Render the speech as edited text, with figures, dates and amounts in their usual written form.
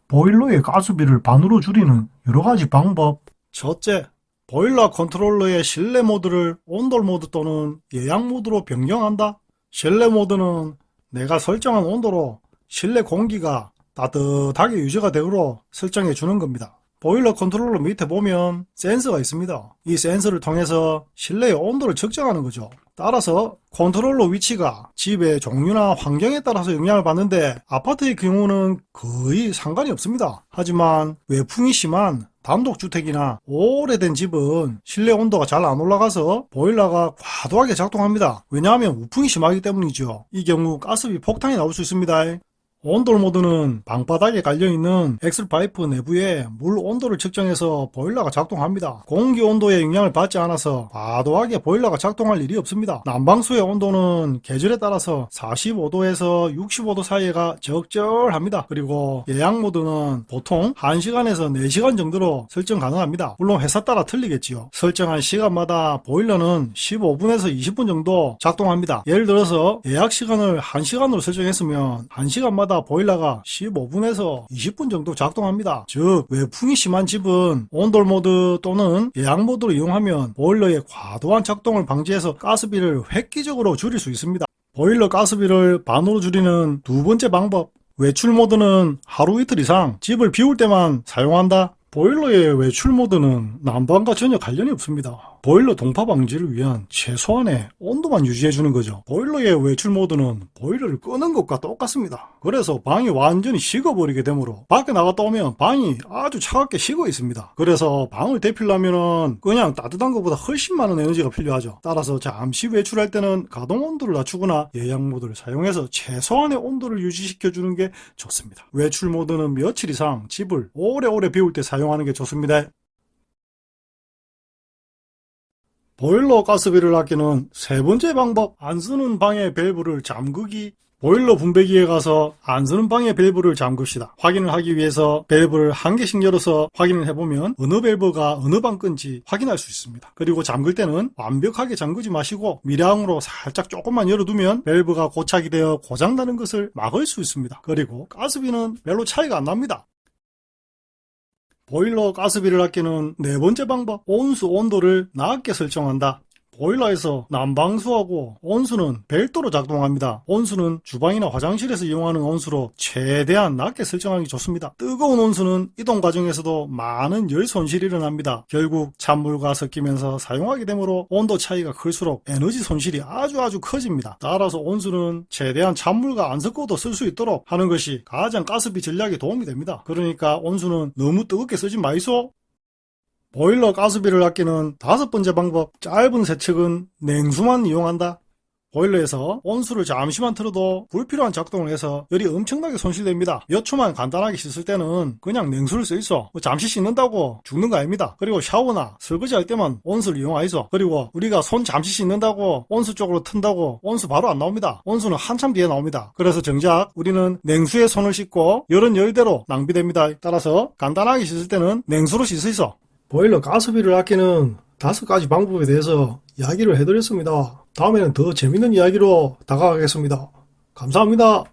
보일러의 가스비를 반으로 줄이는 여러가지 방법. 첫째, 보일러 컨트롤러의 실내 모드를 온돌 모드 또는 예약 모드로 변경한다. 실내 모드는 내가 설정한 온도로 실내 공기가 따뜻하게 유지가 되도록 설정해 주는 겁니다. 보일러 컨트롤러 밑에 보면 센서가 있습니다. 이 센서를 통해서 실내의 온도를 측정하는 거죠. 따라서 컨트롤러 위치가 집의 종류나 환경에 따라서 영향을 받는데 아파트의 경우는 거의 상관이 없습니다. 하지만 외풍이 심한 단독주택이나 오래된 집은 실내 온도가 잘 안 올라가서 보일러가 과도하게 작동합니다. 왜냐하면 우풍이 심하기 때문이죠. 이 경우 가스비 폭탄이 나올 수 있습니다. 온돌 모드는 방바닥에 깔려있는 엑셀 파이프 내부에 물 온도를 측정해서 보일러가 작동합니다. 공기 온도에 영향을 받지 않아서 과도하게 보일러가 작동할 일이 없습니다. 난방수의 온도는 계절에 따라서 45도에서 65도 사이가 적절합니다. 그리고 예약 모드는 보통 1시간에서 4시간 정도로 설정 가능합니다. 물론 회사 따라 틀리겠지요. 설정한 시간마다 보일러는 15분에서 20분 정도 작동합니다. 예를 들어서 예약 시간을 1시간으로 설정했으면 1시간마다 보일러가 15분에서 20분 정도 작동합니다. 즉 외풍이 심한 집은 온돌 모드 또는 예약 모드를 이용하면 보일러의 과도한 작동을 방지해서 가스비를 획기적으로 줄일 수 있습니다. 보일러 가스비를 반으로 줄이는 두 번째 방법, 외출 모드는 하루 이틀 이상 집을 비울 때만 사용한다. 보일러의 외출 모드는 난방과 전혀 관련이 없습니다. 보일러 동파 방지를 위한 최소한의 온도만 유지해주는 거죠. 보일러의 외출 모드는 보일러를 끄는 것과 똑같습니다. 그래서 방이 완전히 식어버리게 되므로 밖에 나갔다 오면 방이 아주 차갑게 식어 있습니다. 그래서 방을 데피려면 그냥 따뜻한 것보다 훨씬 많은 에너지가 필요하죠. 따라서 잠시 외출할 때는 가동 온도를 낮추거나 예약 모드를 사용해서 최소한의 온도를 유지시켜주는 게 좋습니다. 외출 모드는 며칠 이상 집을 오래오래 비울 때 사용하는 게 좋습니다. 보일러 가스비를 아끼는 세 번째 방법, 안 쓰는 방의 밸브를 잠그기. 보일러 분배기에 가서 안 쓰는 방의 밸브를 잠급시다. 확인을 하기 위해서 밸브를 한 개씩 열어서 확인을 해보면 어느 밸브가 어느 방 건지 확인할 수 있습니다. 그리고 잠글 때는 완벽하게 잠그지 마시고 미량으로 살짝 조금만 열어두면 밸브가 고착이 되어 고장나는 것을 막을 수 있습니다. 그리고 가스비는 별로 차이가 안 납니다. 보일러 가스비를 아끼는 네 번째 방법, 온수 온도를 낮게 설정한다. 보일러에서 난방수하고 온수는 별도로 작동합니다. 온수는 주방이나 화장실에서 이용하는 온수로 최대한 낮게 설정하기 좋습니다. 뜨거운 온수는 이동 과정에서도 많은 열 손실이 일어납니다. 결국 찬물과 섞이면서 사용하게 되므로 온도 차이가 클수록 에너지 손실이 아주 커집니다. 따라서 온수는 최대한 찬물과 안 섞어도 쓸 수 있도록 하는 것이 가장 가스비 전략에 도움이 됩니다. 그러니까 온수는 너무 뜨겁게 쓰지 마이소. 보일러 가스비를 아끼는 다섯 번째 방법, 짧은 세척은 냉수만 이용한다. 보일러에서 온수를 잠시만 틀어도 불필요한 작동을 해서 열이 엄청나게 손실됩니다. 몇 초만 간단하게 씻을 때는 그냥 냉수를 쓰이소. 잠시 씻는다고 죽는 거 아닙니다. 그리고 샤워나 설거지 할 때만 온수를 이용하이소. 그리고 우리가 손 잠시 씻는다고 온수 쪽으로 튼다고 온수 바로 안 나옵니다. 온수는 한참 뒤에 나옵니다. 그래서 정작 우리는 냉수에 손을 씻고 열은 열대로 낭비됩니다. 따라서 간단하게 씻을 때는 냉수로 씻으이소. 보일러 가스비를 아끼는 5가지 방법에 대해서 이야기를 해드렸습니다. 다음에는 더 재밌는 이야기로 다가가겠습니다. 감사합니다.